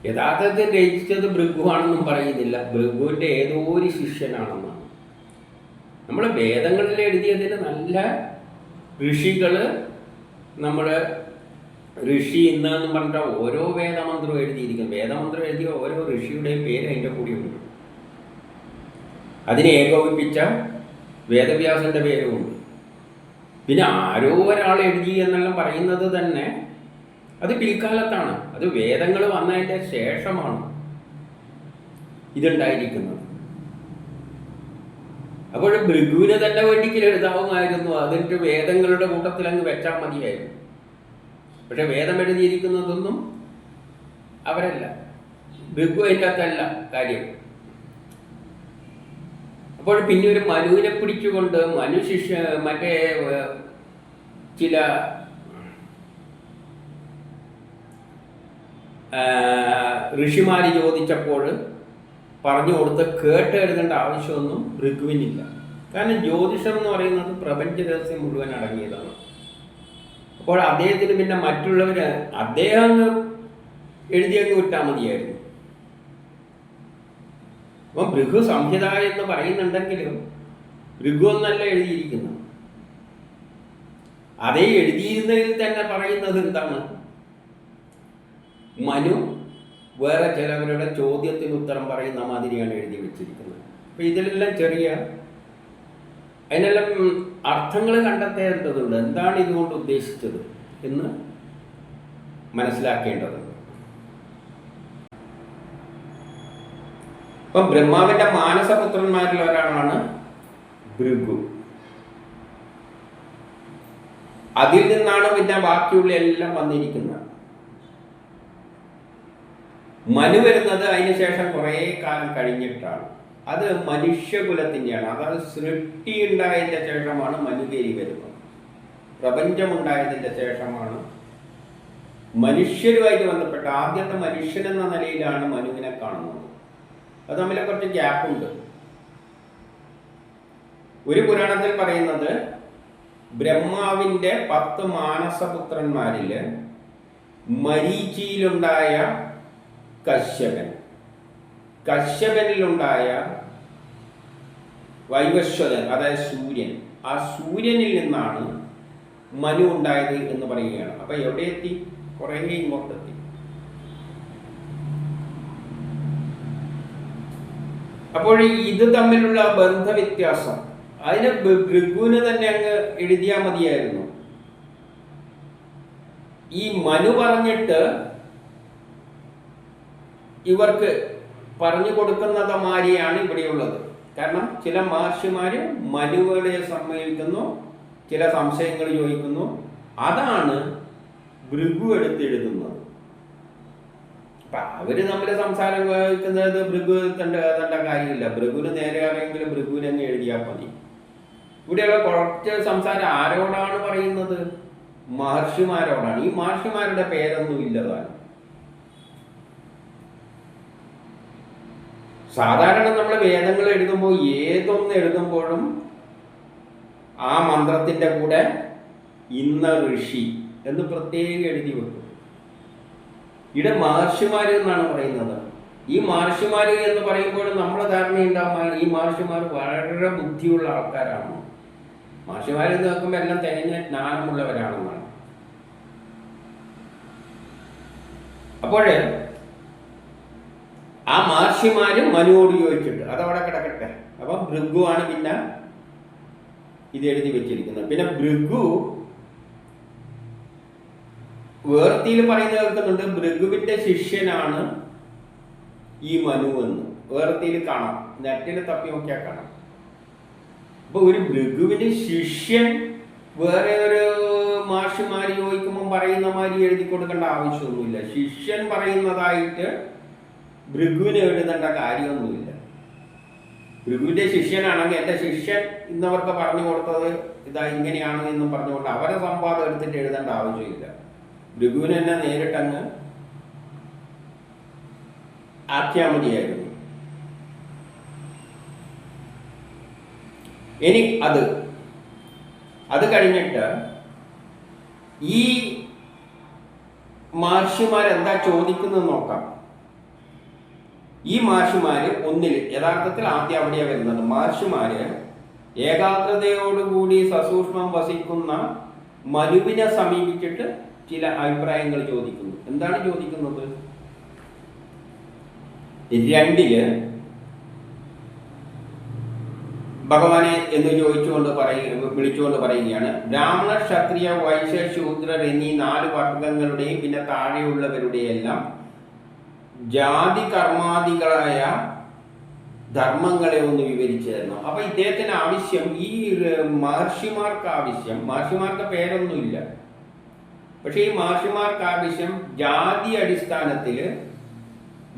യഥാർത്ഥത്തിൽ രചിച്ചത് ഭൃഗുവാണെന്നും പറയുന്നില്ല, ഭൃഗുവിൻ്റെ ഏതോ ഒരു ശിഷ്യനാണെന്നാണ്. നമ്മൾ വേദങ്ങളിൽ എഴുതിയതിൽ നല്ല ഋഷികൾ, നമ്മുടെ ഋഷി എന്ന് പറഞ്ഞിട്ട് ഓരോ വേദമന്ത്രവും എഴുതിയിരിക്കുന്നു. വേദമന്ത്രം എഴുതിയ ഓരോ ഋഷിയുടെയും പേര് അതിൻ്റെ കൂടെ ഉണ്ട്. അതിനെ ഏകോപിപ്പിച്ച വേദവ്യാസന്റെ പേരുമുണ്ട്. പിന്നെ ആരോ ഒരാൾ എഴുതി എന്നെല്ലാം പറയുന്നത് തന്നെ അത് പിൽക്കാലത്താണ്. അത് വേദങ്ങൾ വന്നതിൻ്റെ ശേഷമാണ് ഇതുണ്ടായിരിക്കുന്നത്. അപ്പോൾ ഭൃഗുവിന് തന്നെ വേണ്ടിക്ക് എഴുതാവുമായിരുന്നു. അതിൻ്റെ വേദങ്ങളുടെ കൂട്ടത്തിൽ അങ്ങ് വെച്ചാൽ മതിയായിരുന്നു. പക്ഷെ വേദം എഴുതിയിരിക്കുന്നതൊന്നും അവരല്ല, ഭൃഗു അതിൻ്റെ അകത്തല്ല കാര്യം. അപ്പോൾ പിന്നെ ഒരു മനുവിനെ പിടിച്ചുകൊണ്ട് മറ്റേ ചില ഋഷിമാർ ചോദിച്ചപ്പോൾ പറഞ്ഞു കൊടുത്ത് കേട്ട് എഴുതേണ്ട ആവശ്യമൊന്നും ഭൃഗുവിനില്ല. കാരണം ജ്യോതിഷം എന്ന് പറയുന്നത് പ്രപഞ്ച രഹസ്യം മുഴുവൻ അടങ്ങിയതാണ്. അപ്പോൾ അദ്ദേഹത്തിന് പിന്നെ മറ്റുള്ളവർ അദ്ദേഹം അങ്ങ് എഴുതിയങ്ങ് വിട്ടാൽ മതിയായിരുന്നു. അപ്പം ഭൃഗു സംഹിത എന്ന് പറയുന്നുണ്ടെങ്കിലും ഭൃഗു എന്നല്ല എഴുതിയിരിക്കുന്നത്. അതേ എഴുതിയിരുന്നതിൽ തന്നെ പറയുന്നത് എന്താണ്? മനു വേറെ ചിലവരുടെ ചോദ്യത്തിന് ഉത്തരം പറയുന്ന മാതിരിയാണ് എഴുതി വെച്ചിരിക്കുന്നത്. അപ്പം ഇതിലെല്ലാം അതിനെല്ലാം അർത്ഥങ്ങൾ കണ്ടെത്തേണ്ടതുണ്ട്. എന്താണ് ഇതുകൊണ്ട് ഉദ്ദേശിച്ചത് എന്ന് മനസ്സിലാക്കേണ്ടതുണ്ട്. അപ്പം ബ്രഹ്മാവിന്റെ മാനസപുത്രന്മാരിൽ ഒരാളാണ് ഭൃഗു. അതിൽ നിന്നാണ് പിന്നെ ബാക്കിയുള്ള എല്ലാം വന്നിരിക്കുന്നത്. മനു വരുന്നത് അതിനുശേഷം കുറേ കാലം കഴിഞ്ഞിട്ടാണ്. അത് മനുഷ്യകുലത്തിൻ്റെയാണ്. അതായത് സൃഷ്ടി ഉണ്ടായതിൻ്റെ ശേഷമാണ് മനുകേരി വരുന്നത്. പ്രപഞ്ചമുണ്ടായതിൻ്റെ ശേഷമാണ് മനുഷ്യരുമായിട്ട് ബന്ധപ്പെട്ട ആദ്യത്തെ മനുഷ്യൻ എന്ന നിലയിലാണ് മനുവിനെ കാണുന്നത്. അത് തമ്മിൽ കുറച്ച് ഗ്യാപ്പുണ്ട്. ഒരു പുരാണത്തിൽ പറയുന്നത് ബ്രഹ്മാവിൻ്റെ 10 മാനസപുത്രന്മാരിൽ മരീചിയിലുണ്ടായ കശ്യപനിലുണ്ടായ വൈവസ്വതൻ, അതായത് സൂര്യൻ, ആ സൂര്യനിൽ നിന്നാണ് മനു ഉണ്ടായത് എന്ന് പറയുകയാണ്. അപ്പൊ എവിടെ എത്തി? കുറേ ഇങ്ങോട്ടെത്തി. അപ്പോൾ ഇത് തമ്മിലുള്ള ബന്ധവ്യത്യാസം അതിന് ഭൃഗുവിന് തന്നെ അങ്ങ് എഴുതിയാൽ മതിയായിരുന്നു. ഈ മനു പറഞ്ഞിട്ട് ഇവർക്ക് പറഞ്ഞു കൊടുക്കുന്നത് മാതിരിയാണ് ഇവിടെയുള്ളത്. കാരണം ചില മഹർഷിമാർ മനുകളെ സമ്മതിക്കുന്നു, ചില സംശയങ്ങൾ ചോദിക്കുന്നു. അതാണ് ഭൃഗു എടുത്തെഴുതുന്നത്. അപ്പം അവർ തമ്മിൽ സംസാരം കേൾക്കുന്നത് ഭൃഗു തേണ്ട കാര്യമില്ല. ഭൃഗുവിന് നേരെ അറിയെങ്കിൽ ഭൃഗുവിനെ അങ്ങ് എഴുതിയാൽ മതി. ഇവിടെയുള്ള കുറച്ച് സംസാരം ആരോടാണ് പറയുന്നത്? മഹർഷിമാരോടാണ്. ഈ മഹർഷിമാരുടെ പേരൊന്നും ഇല്ലതാണ്. സാധാരണ നമ്മൾ വേദങ്ങൾ എഴുതുമ്പോൾ ഏതൊന്ന് എഴുതുമ്പോഴും ആ മന്ത്രത്തിൻ്റെ കൂടെ ഇന്ന ഋഷി എന്ന് പ്രത്യേകം എഴുതി വെക്കും. ഇവിടെ മഹർഷിമാർ എന്നാണ് പറയുന്നത്. ഈ മഹർഷിമാർ എന്ന് പറയുമ്പോൾ നമ്മളെ ധാരണയുണ്ടാകുമ്പോൾ ഈ മഹർഷിമാർ വളരെ ബുദ്ധിയുള്ള ആൾക്കാരാണ്. മഹർഷിമാരെന്ന് നോക്കുമ്പോൾ എല്ലാം തികഞ്ഞ ജ്ഞാനമുള്ളവരാണെന്നാണ്. അപ്പോൾ ആ മഹർഷിമാരും മനുവോട് ചോദിച്ചിട്ട് അതവിടെ കിടക്കട്ടെ. അപ്പം ഭൃഗുവാണ് പിന്നെ ഇത് എഴുതി വെച്ചിരിക്കുന്നത്. പിന്നെ ഭൃഗു വേർത്തിയിൽ പറയുന്നത് കേൾക്കുന്നുണ്ട്, ഭൃഗുവിന്റെ ശിഷ്യനാണ് ഈ മനു എന്ന്. വേർത്തിയിൽ കാണാം, നെറ്റിൽ തപ്പി നോക്കിയാൽ കാണാം. അപ്പൊ ഒരു ഭൃഗുവിന്റെ ശിഷ്യൻ വേറെ ഒരു മഹർഷിമാര് ചോദിക്കുമ്പോൾ പറയുന്ന മാതിരി എഴുതി കൊടുക്കേണ്ട ആവശ്യമൊന്നുമില്ല. ശിഷ്യൻ പറയുന്നതായിട്ട് ഭൃഗുവിന് എഴുതേണ്ട കാര്യമൊന്നുമില്ല. ഭൃഗുവിന്റെ ശിഷ്യനാണെങ്കിൽ എൻ്റെ ശിഷ്യൻ ഇന്നവർക്ക് പറഞ്ഞു കൊടുത്തത് ഇതാ ഇങ്ങനെയാണ് എന്നും പറഞ്ഞുകൊണ്ട് അവരെ സംവാദം എടുത്തിട്ട് എഴുതേണ്ട ആവശ്യമില്ല. ഭൃഗുവിന് തന്നെ നേരിട്ടങ്ങ് ആക്കിയാൽ മതിയായിരുന്നു. ഇനി അത് കഴിഞ്ഞിട്ട് ഈ മഹർഷിമാരെന്താ ചോദിക്കുന്നത് നോക്കാം. ഈ മഹർഷിമാര് യഥാർത്ഥത്തിൽ ആദ്യം അവിടെയാണ് വരുന്നത്. മഹർഷിമാര് ഏകാഗ്രതയോടുകൂടി സസൂക്ഷ്മം വസിക്കുന്ന മനുവിനെ സമീപിച്ചിട്ട് ചില അഭിപ്രായങ്ങൾ ചോദിക്കുന്നു. എന്താണ് ചോദിക്കുന്നത്? 2 ഭഗവാനെ എന്ന് വിളിച്ചുകൊണ്ട് പറയുകയാണ്. ബ്രാഹ്മണ, ക്ഷത്രിയ, വൈശ്യ, ശൂദ്രർ എന്നീ 4 വർഗങ്ങളുടെയും പിന്നെ താഴെയുള്ളവരുടെയെല്ലാം ജാതി കർമാദികളായ ധർമ്മങ്ങളെ ഒന്ന് വിവരിച്ചു തരണം. അപ്പൊ ഇദ്ദേഹത്തിന് ആവശ്യം, ഈ മഹർഷിമാർക്ക് പേരൊന്നുമില്ല, പക്ഷെ ഈ മഹർഷിമാർക്ക് ആവശ്യം ജാതി അടിസ്ഥാനത്തിൽ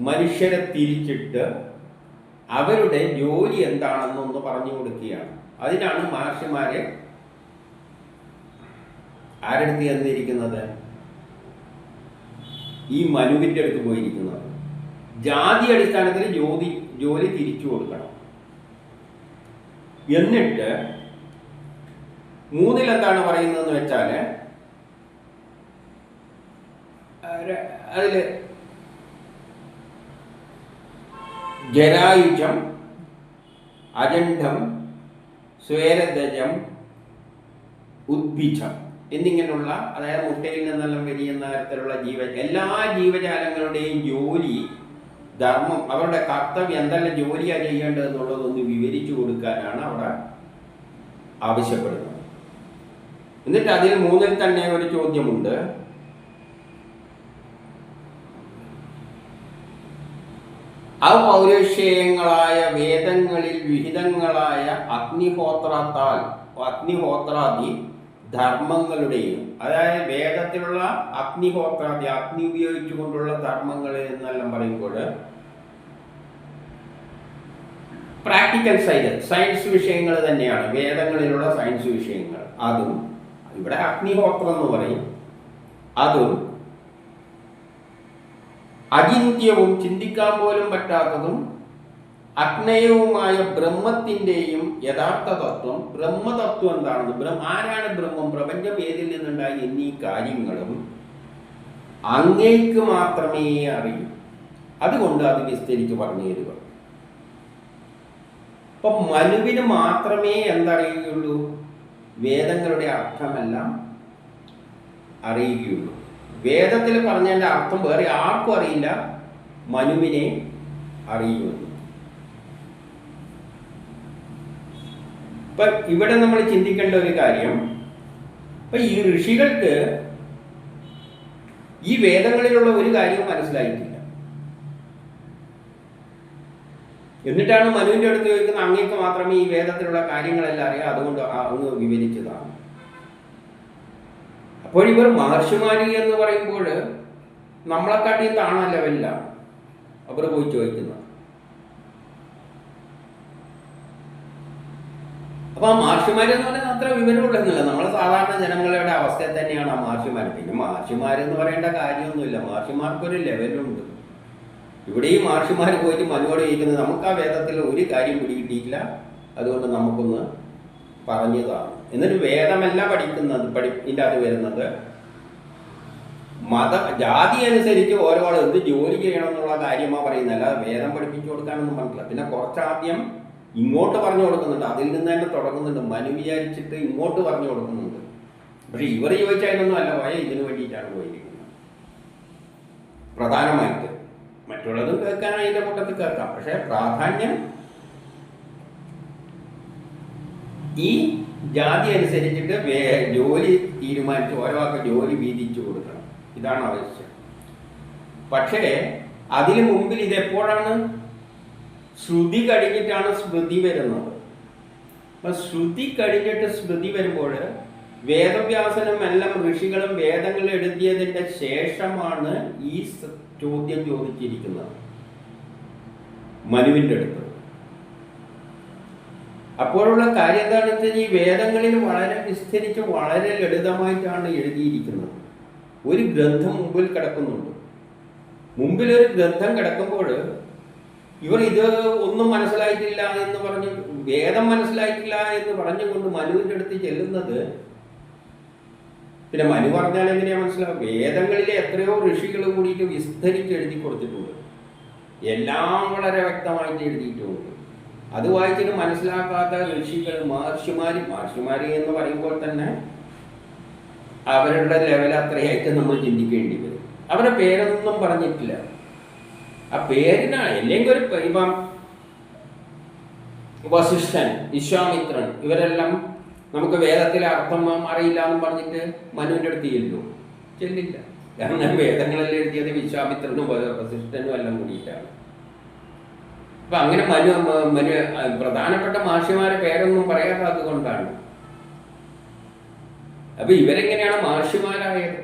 മനുഷ്യരെ തിരിച്ചിട്ട് അവരുടെ ജോലി എന്താണെന്നൊന്ന് പറഞ്ഞു കൊടുക്കുകയാണ്. അതിനാണ് മഹർഷിമാരെ ആരെടുത്ത് ചെന്നിരിക്കുന്നത്? ഈ മനുവിൻ്റെ അടുത്ത് പോയിരിക്കുന്നത്. ജാതി അടിസ്ഥാനത്തിൽ ജോലി തിരിച്ചു കൊടുക്കണം. എന്നിട്ട് 3 എന്താണ് പറയുന്നതെന്ന് വെച്ചാൽ, അതില് ജരായുജം, അജണ്ഡം, സ്വേരദജം, ഉദ്ഭിജം എന്നിങ്ങനെയുള്ള, അതായത് മുട്ടയിൽ നിന്നെല്ലാം വിരിയുന്ന തരത്തിലുള്ള എല്ലാ ജീവജാലങ്ങളുടെയും ജോലി, ധർമ്മം, അവരുടെ കർത്തവ്യം, എന്തെല്ലാം ജോലിയാണ് ചെയ്യേണ്ടതെന്നുള്ളതൊന്ന് വിവരിച്ചു കൊടുക്കാനാണ് അവിടെ ആവശ്യപ്പെടുന്നത്. എന്നിട്ട് അതിൽ 3 തന്നെ ഒരു ചോദ്യമുണ്ട്. പൗരുഷേയങ്ങളായ വേദങ്ങളിൽ വിഹിതങ്ങളായ അഗ്നിഹോത്രാദി ധർമ്മങ്ങളുടെയും, അതായത് വേദത്തിലുള്ള അഗ്നിഹോത്രാദി, അഗ്നി ഉപയോഗിച്ചുകൊണ്ടുള്ള ധർമ്മങ്ങൾ എന്നെല്ലാം പറയുമ്പോൾ പ്രാക്ടിക്കൽ സയൻസ് വിഷയങ്ങൾ തന്നെയാണ്, വേദങ്ങളിലുള്ള സയൻസ് വിഷയങ്ങൾ. അതും ഇവിടെ അഗ്നിഹോത്രം എന്ന് പറയും. അതും അചിന്ത്യവും ചിന്തിക്കാൻ പോലും പറ്റാത്തതും അജ്ഞേയവുമായ ബ്രഹ്മത്തിൻ്റെയും യഥാർത്ഥ തത്വം, ബ്രഹ്മതത്വം എന്താണെന്ന്, ആരാണ് ബ്രഹ്മം, പ്രപഞ്ചം ഏതിൽ നിന്നുണ്ടായി എന്നീ കാര്യങ്ങളും അങ്ങേക്ക് മാത്രമേ അറിയൂ. അതുകൊണ്ട് അത് വിസ്തരിച്ച് പറഞ്ഞു തരിക. അപ്പം മനുവിന് മാത്രമേ എന്തറിയുകയുള്ളൂ? വേദങ്ങളുടെ അർത്ഥമെല്ലാം അറിയുകയുള്ളൂ. വേദത്തിൽ പറഞ്ഞതിൻ്റെ അർത്ഥം വേറെ ആർക്കും അറിയില്ല, മനുവിനെ അറിയുന്നു. ഇപ്പൊ ഇവിടെ നമ്മൾ ചിന്തിക്കേണ്ട ഒരു കാര്യം, ഇപ്പൊ ഈ ഋഷികൾക്ക് ഈ വേദങ്ങളിലുള്ള ഒരു കാര്യവും മനസ്സിലായിട്ടില്ല. എന്നിട്ടാണ് മനുവിന്റെ അടുത്ത് ചോദിക്കുന്നത്, അങ്ങേക്ക് മാത്രമേ ഈ വേദത്തിലുള്ള കാര്യങ്ങളെല്ലാം അറിയാം, അതുകൊണ്ട് അങ്ങ് വിവരിച്ചതാണ്. അപ്പോൾ ഇവർ മഹർഷിമാരി എന്ന് പറയുമ്പോൾ നമ്മളെക്കാട്ടിയും താണ ലെവലിലാണ് അവർ പോയി ചോദിക്കുന്നത്. അപ്പൊ ആ മഹർഷിമാരെന്ന് പറയുന്നത് അത്ര വിവരമുള്ളതെന്നില്ല, നമ്മൾ സാധാരണ ജനങ്ങളുടെ അവസ്ഥ തന്നെയാണ് ആ മഹർഷിമാർ. പിന്നെ മഹർഷിമാരെന്ന് പറയേണ്ട കാര്യമൊന്നുമില്ല, മഹർഷിമാർക്കൊരു ലെവലുണ്ട്. ഇവിടെ ഈ മഹർഷിമാർ പോയിട്ട് മനുവോട് ചോദിക്കുന്നത്, നമുക്ക് ആ വേദത്തിൽ ഒരു കാര്യം പിടികിട്ടിയില്ല, അതുകൊണ്ട് നമുക്കൊന്ന് പറഞ്ഞതാണ്. എന്നിട്ട് വേദമല്ല ഇതിൻ്റെ അത് വരുന്നത് ജാതി അനുസരിച്ച് ഓരോ ആൾ എന്ത് ജോലി ചെയ്യണം എന്നുള്ള കാര്യമാണ് പറയുന്നത്, അല്ലാതെ വേദം പഠിപ്പിച്ചു കൊടുക്കാനൊന്നും പറഞ്ഞില്ല. പിന്നെ കുറച്ചാദ്യം ഇങ്ങോട്ട് പറഞ്ഞു കൊടുക്കുന്നുണ്ട്, അതിൽ നിന്ന് തന്നെ തുടങ്ങുന്നുണ്ട്. മനു വിചാരിച്ചിട്ട് ഇങ്ങോട്ട് പറഞ്ഞു കൊടുക്കുന്നുണ്ട്. പക്ഷെ ഇവർ ചോദിച്ചതിനൊന്നും അല്ല പോയ, ഇതിനു വേണ്ടിയിട്ടാണ് പോയിരിക്കുന്നത് പ്രധാനമായിട്ട്. മറ്റുള്ളതും കേൾക്കാൻ അതിൻ്റെ കൂട്ടത്തിൽ കേൾക്കാം, പക്ഷെ പ്രാധാന്യം ഈ ജാതി അനുസരിച്ചിട്ട് ജോലി തീരുമാനിച്ച് ഓരോക്കെ ജോലി വീതിച്ചു കൊടുക്കണം. ഇതാണ് ആവശ്യം. പക്ഷേ അതിന് മുമ്പിൽ ഇതെപ്പോഴാണ്? ശ്രുതി കഴിഞ്ഞിട്ടാണ് സ്മൃതി വരുന്നത്. അപ്പം ശ്രുതി കഴിഞ്ഞിട്ട് സ്മൃതി വരുമ്പോൾ വേദവ്യാസനും എല്ലാം ഋഷികളും വേദങ്ങൾ എഴുതിയതിൻ്റെ ശേഷമാണ് ഈ ചോദ്യം ചോദിച്ചിരിക്കുന്നത് മനുവിൻ്റെ അടുത്ത്. അപ്പോഴുള്ള കാര്യം എന്താണെന്ന് വെച്ചാൽ ഈ വേദങ്ങളിൽ വളരെ വിസ്തരിച്ച് വളരെ ലളിതമായിട്ടാണ് എഴുതിയിരിക്കുന്നത്. ഒരു ഗ്രന്ഥം മുമ്പിൽ കിടക്കുന്നുണ്ട്. മുമ്പിലൊരു ഗ്രന്ഥം കിടക്കുമ്പോൾ ഇവർ ഇത് ഒന്നും മനസ്സിലായിട്ടില്ല എന്ന് പറഞ്ഞ്, വേദം മനസ്സിലായിട്ടില്ല എന്ന് പറഞ്ഞുകൊണ്ട് മനുവിൻ്റെ അടുത്ത് ചെല്ലുന്നത്, പിന്നെ മനു പറഞ്ഞാൽ എങ്ങനെയാണ് മനസ്സിലാവും? വേദങ്ങളിലെ എത്രയോ ഋഷികൾ കൂടിയിട്ട് വിസ്തരിച്ച് എഴുതി കൊടുത്തിട്ടുണ്ട്, എല്ലാം വളരെ വ്യക്തമായിട്ട് എഴുതിയിട്ടുമുണ്ട്. അത് വായിച്ചിട്ട് മനസ്സിലാക്കാത്ത ഋഷികൾ, മഹർഷിമാർ എന്ന് പറയുമ്പോൾ തന്നെ അവരുടെ ലെവൽ അത്രയായിട്ട് നമ്മൾ ചിന്തിക്കേണ്ടി വരും. അവരുടെ പേരൊന്നും പറഞ്ഞിട്ടില്ല. ആ പേരിനാണ് അല്ലെങ്കിൽ ഇപ്പം വസിഷ്ഠൻ, വിശ്വാമിത്രൻ, ഇവരെല്ലാം നമുക്ക് വേദത്തിലെ അർത്ഥം അറിയില്ല എന്ന് പറഞ്ഞിട്ട് മനുവിൻ്റെ അടുത്ത് ചെല്ലില്ല. കാരണം വേദങ്ങളെല്ലാം എഴുതിയത് വിശ്വാമിത്രനും വസിഷ്ഠനും എല്ലാം കൂടിയിട്ടാണ്. അപ്പൊ അങ്ങനെ മനു പ്രധാനപ്പെട്ട മഹർഷിമാരെ പേരൊന്നും പറയാത്തത് കൊണ്ടാണ്. അപ്പൊ ഇവരെങ്ങനെയാണ് മഹർഷിമാരായത്?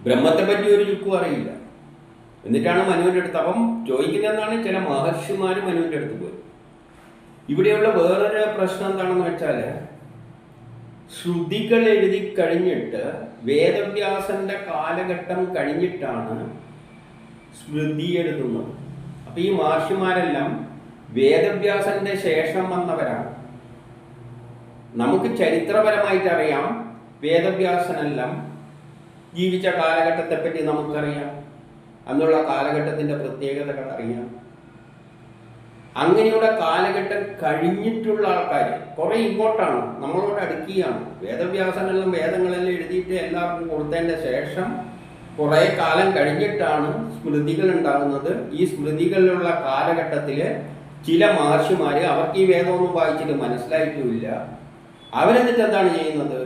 ബ്രഹ്മത്തെ പറ്റി ഒരു ചുക്കും അറിയില്ല. എന്നിട്ടാണ് മനുവിൻ്റെ അടുത്ത്. അപ്പം ചോദിക്കുന്നതെന്നാണ് ചില മഹർഷിമാർ മനുവിൻ്റെ അടുത്ത് പോയി. ഇവിടെയുള്ള വേറൊരു പ്രശ്നം എന്താണെന്ന് വെച്ചാൽ, ശ്രുതികൾ എഴുതി കഴിഞ്ഞിട്ട് വേദവ്യാസന്റെ കാലഘട്ടം കഴിഞ്ഞിട്ടാണ് സ്മൃതി എഴുതുന്നത്. അപ്പൊ ഈ മഹർഷിമാരെല്ലാം വേദവ്യാസന്റെ ശേഷം വന്നവരാണ്. നമുക്ക് ചരിത്രപരമായിട്ട് അറിയാം, വേദവ്യാസനെല്ലാം ജീവിച്ച കാലഘട്ടത്തെപ്പറ്റി നമുക്കറിയാം, അന്നുള്ള കാലഘട്ടത്തിന്റെ പ്രത്യേകതകൾ അറിയാം. അങ്ങനെയുള്ള കാലഘട്ടം കഴിഞ്ഞിട്ടുള്ള ആൾക്കാർ കുറെ ഇങ്ങോട്ടാണ്, നമ്മളോട് അടുക്കുകയാണ്. വേദവ്യാസനെല്ലാം വേദങ്ങളെല്ലാം എഴുതിയിട്ട് എല്ലാവർക്കും കൊടുത്തതിൻ്റെ ശേഷം കുറെ കാലം കഴിഞ്ഞിട്ടാണ് സ്മൃതികൾ ഉണ്ടാകുന്നത്. ഈ സ്മൃതികളിലുള്ള കാലഘട്ടത്തിൽ ചില മഹർഷിമാർ, അവർക്ക് ഈ വേദമൊന്നും വായിച്ചിട്ട് മനസ്സിലായിട്ടുമില്ല, അവരെന്നിട്ട് എന്താണ് ചെയ്യുന്നത്?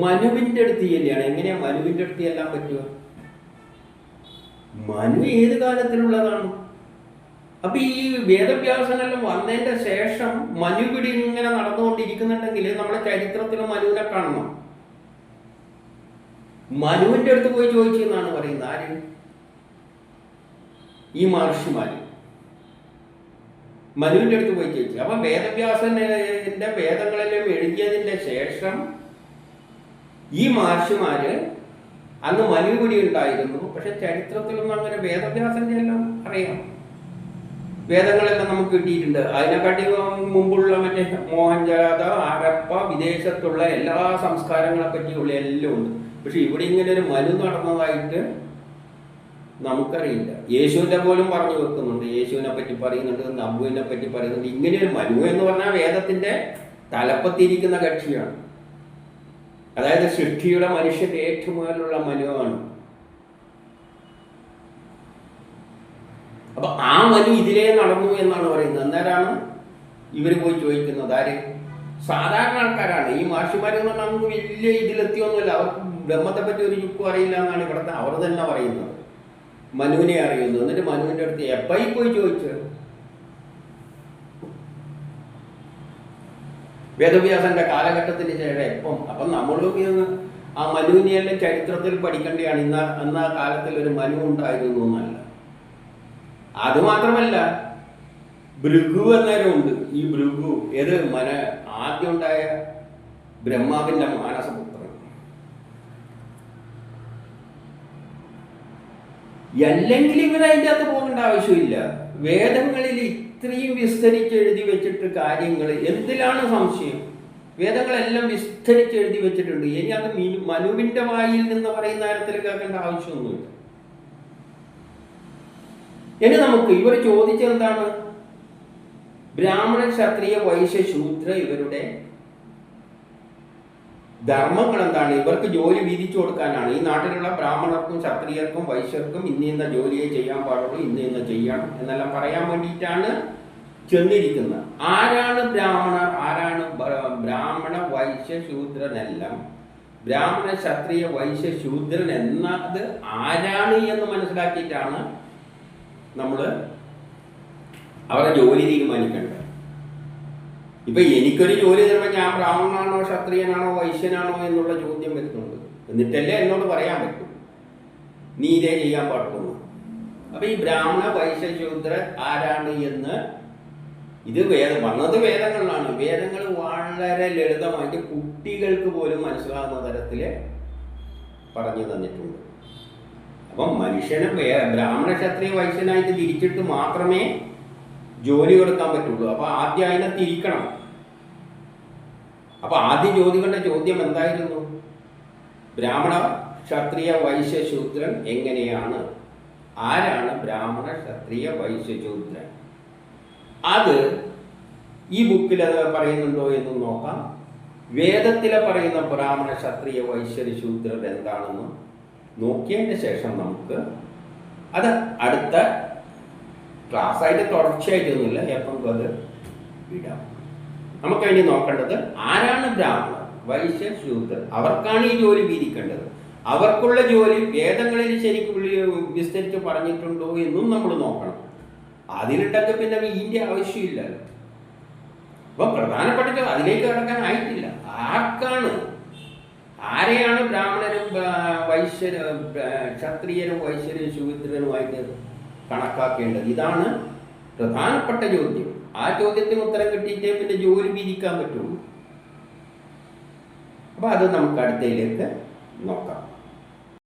മനുവിൻ്റെ അടുത്ത് ചെല്ലുകയാണ്. എങ്ങനെയാ മനുവിൻ്റെ അടുത്ത് ചെല്ലാൻ പറ്റുക? മനു ഏത് കാലത്തിലുള്ളതാണ്? അപ്പൊ ഈ വേദവ്യാസനെല്ലാം വന്നതിന്റെ ശേഷം മനുപിടി ഇങ്ങനെ നടന്നുകൊണ്ടിരിക്കുന്നുണ്ടെങ്കിൽ നമ്മളെ ചരിത്രത്തിൽ മനുവിനെ കാണണം. മനുവിന്റെ അടുത്ത് പോയി ചോദിച്ചു എന്നാണ് പറയുന്നത്. ആര്? ഈ മഹർഷിമാര് മനുവിന്റെ അടുത്ത് പോയി ചോദിച്ചു. അപ്പൊ വേദവ്യാസന്റെ വേദങ്ങളെല്ലാം എഴുതിയതിന്റെ ശേഷം ഈ മഹർഷിമാര് അന്ന് മനുപിടി ഉണ്ടായിരുന്നു. പക്ഷെ ചരിത്രത്തിലൊന്നും അങ്ങനെ വേദവ്യാസന്റെ എല്ലാം അറിയാം, വേദങ്ങളെല്ലാം നമുക്ക് കിട്ടിയിട്ടുണ്ട്. അതിനെക്കാട്ടി മുമ്പുള്ള മറ്റേ മോഹൻജാത, ഹരപ്പ, വിദേശത്തുള്ള എല്ലാ സംസ്കാരങ്ങളെ പറ്റിയുള്ള എല്ലാം ഉണ്ട്. പക്ഷെ ഇവിടെ ഇങ്ങനെ ഒരു മനു നടന്നതായിട്ട് നമുക്കറിയില്ല. യേശുവിന്റെ പോലും പറഞ്ഞു വെക്കുന്നുണ്ട്, യേശുവിനെ പറ്റി പറയുന്നുണ്ട്, നബുവിനെ പറ്റി പറയുന്നുണ്ട്. ഇങ്ങനെ ഒരു മനു എന്ന് പറഞ്ഞാൽ വേദത്തിന്റെ തലപ്പത്തിരിക്കുന്ന കക്ഷിയാണ്. അതായത് സൃഷ്ടിയുടെ മനുഷ്യന്റെ ഏറ്റവും മുതലുള്ള മനുവാണ്. അപ്പൊ ആ മനു ഇതിലേ നടന്നു എന്നാണ് പറയുന്നത്. അന്നേരമാണ് ഇവർ പോയി ചോദിക്കുന്നത്. ആര്? സാധാരണ ആൾക്കാരാണ്. ഈ മഹർഷിമാരെന്ന് പറഞ്ഞാൽ നമുക്ക് വലിയ ഇതിലെത്തിയൊന്നുമില്ല, അവർക്ക് ബ്രഹ്മത്തെ പറ്റി ഒരു ചുക്കും അറിയില്ല എന്നാണ് ഇവിടുത്തെ അവർ തന്നെ പറയുന്നത്. മനുവിനെ അറിയുന്നു. എന്നിട്ട് മനുവിന്റെ അടുത്ത് എപ്പായി പോയി ചോദിച്ചു? വേദവ്യാസന്റെ കാലഘട്ടത്തിന് ശേഷം എപ്പം? അപ്പം നമ്മൾ ആ മനുവിനെയെല്ലാം ചരിത്രത്തിൽ പഠിക്കേണ്ടതാണ്. അന്ന് ആ കാലത്തിൽ ഒരു മനു ഉണ്ടായിരുന്നു എന്നല്ല. അതുമാത്രമല്ല, ഭൃഗു എന്നേരമുണ്ട്. ഈ ഭൃഗു ഏത് ആദ്യം ഉണ്ടായ ബ്രഹ്മാവിന്റെ മാനസപുത്രൻ. അല്ലെങ്കിൽ ഇവർ അതിൻ്റെ അകത്ത് പോകേണ്ട ആവശ്യമില്ല. വേദങ്ങളിൽ ഇത്രയും വിസ്തരിച്ച് എഴുതി വെച്ചിട്ട് കാര്യങ്ങൾ എന്തിലാണ് സംശയം? വേദങ്ങളെല്ലാം വിസ്തരിച്ച് എഴുതി വെച്ചിട്ടുണ്ട്. ഇനി അത് മനുവിന്റെ വായിൽ നിന്ന് പറയുന്ന തരത്തിൽ കേൾക്കേണ്ട ആവശ്യമൊന്നുമില്ല. ഇനി നമുക്ക് ഇവർ ചോദിച്ചെന്താണ്? ബ്രാഹ്മണ, ക്ഷത്രിയ, വൈശ്യ, ശൂദ്ര ഇവരുടെ ധർമ്മങ്ങൾ എന്താണ്? ഇവർക്ക് ജോലി വീതിച്ചു കൊടുക്കാനാണ്. ഈ നാട്ടിലുള്ള ബ്രാഹ്മണർക്കും ക്ഷത്രിയർക്കും വൈശ്യർക്കും ഇന്ന ജോലിയെ ചെയ്യാൻ പാടുള്ളൂ, ഇന്ന ചെയ്യണം എന്നെല്ലാം പറയാൻ വേണ്ടിയിട്ടാണ് ചെന്നിരിക്കുന്നത്. ആരാണ് ബ്രാഹ്മണർ, ആരാണ് ബ്രാഹ്മണ, വൈശ്യ, ശൂദ്രനെല്ലാം? ബ്രാഹ്മണ, ക്ഷത്രിയ, വൈശ്യ, ശൂദ്രൻ എന്നത് ആരാണ് എന്ന് മനസ്സിലാക്കിയിട്ടാണ് നമ്മൾ അവരുടെ ജോലി തീരുമാനിക്കേണ്ടത്. ഇപ്പൊ എനിക്കൊരു ജോലി തരുമ്പോൾ ഞാൻ ബ്രാഹ്മണനാണോ, ക്ഷത്രിയനാണോ, വൈശ്യനാണോ എന്നുള്ള ചോദ്യം വരുന്നുണ്ട്. എന്നിട്ടല്ലേ എന്നോട് പറയാൻ പറ്റും നീ ഇതേ ചെയ്യാൻ പാടുള്ളൂ. അപ്പൊ ഈ ബ്രാഹ്മണ, വൈശ്യ, ശൂദ്ര ആരാണ് എന്ന് ഇത് വന്നത് വേദങ്ങളിലാണ്. വേദങ്ങൾ വളരെ ലളിതമായിട്ട് കുട്ടികൾക്ക് പോലും മനസ്സിലാകുന്ന തരത്തിൽ പറഞ്ഞു തന്നിട്ടുണ്ട്. അപ്പം മനുഷ്യനെ ബ്രാഹ്മണ, ക്ഷത്രിയ, വൈശ്യനായിട്ട് തിരിച്ചിട്ട് മാത്രമേ ജോലി കൊടുക്കാൻ പറ്റുള്ളൂ. അപ്പൊ ആദ്യം അതിനെ തിരിക്കണം. അപ്പൊ ആദ്യം ചോദിക്കേണ്ട ചോദ്യം എന്തായിരുന്നു? ബ്രാഹ്മണ, ക്ഷത്രിയ, വൈശ്യ, ശൂദ്രൻ എങ്ങനെയാണ്? ആരാണ് ബ്രാഹ്മണ, ക്ഷത്രിയ, വൈശ്യ, ശൂദ്രൻ? അത് ഈ ബുക്കിൽ അത് പറയുന്നുണ്ടോ എന്ന് നോക്കാം. വേദത്തിലെ പറയുന്ന ബ്രാഹ്മണ, ക്ഷത്രിയ, വൈശ്യ, ശൂദ്രൻ എന്താണെന്ന് നോക്കിയതിന് ശേഷം നമുക്ക് അത് അടുത്ത ക്ലാസ്സായിട്ട് തുടർച്ചയായിട്ടൊന്നുമില്ല, എപ്പം അത് ഇടാം. നമുക്കതിന് നോക്കേണ്ടത് ആരാണ് ബ്രാഹ്മണർ, വൈശ്യർ, ശൂദ്രർ. അവർക്കാണ് ഈ ജോലി വീതിക്കേണ്ടത്. അവർക്കുള്ള ജോലി വേദങ്ങളിൽ ശരിക്കും വിസ്തരിച്ച് പറഞ്ഞിട്ടുണ്ടോ എന്നും നമ്മൾ നോക്കണം. അതിലിട്ടൊക്കെ പിന്നെ ഇതിൻ്റെ ആവശ്യമില്ലല്ലോ. അപ്പം പ്രധാനപ്പെട്ട അതിലേക്ക് കടക്കാനായിട്ടില്ല. ആരെയാണ് ബ്രാഹ്മണരും ക്ഷത്രിയരും വൈശ്യരും ശൂദ്രനുമായിട്ട് കണക്കാക്കേണ്ടത്? ഇതാണ് പ്രധാനപ്പെട്ട ചോദ്യം. ആ ചോദ്യത്തിന് ഉത്തരം കിട്ടിയിട്ടേ പിന്നെ ജോലി വിധിക്കാൻ പറ്റുള്ളൂ. അപ്പോൾ അത് നമുക്ക് അടുത്തയിലേക്ക് നോക്കാം.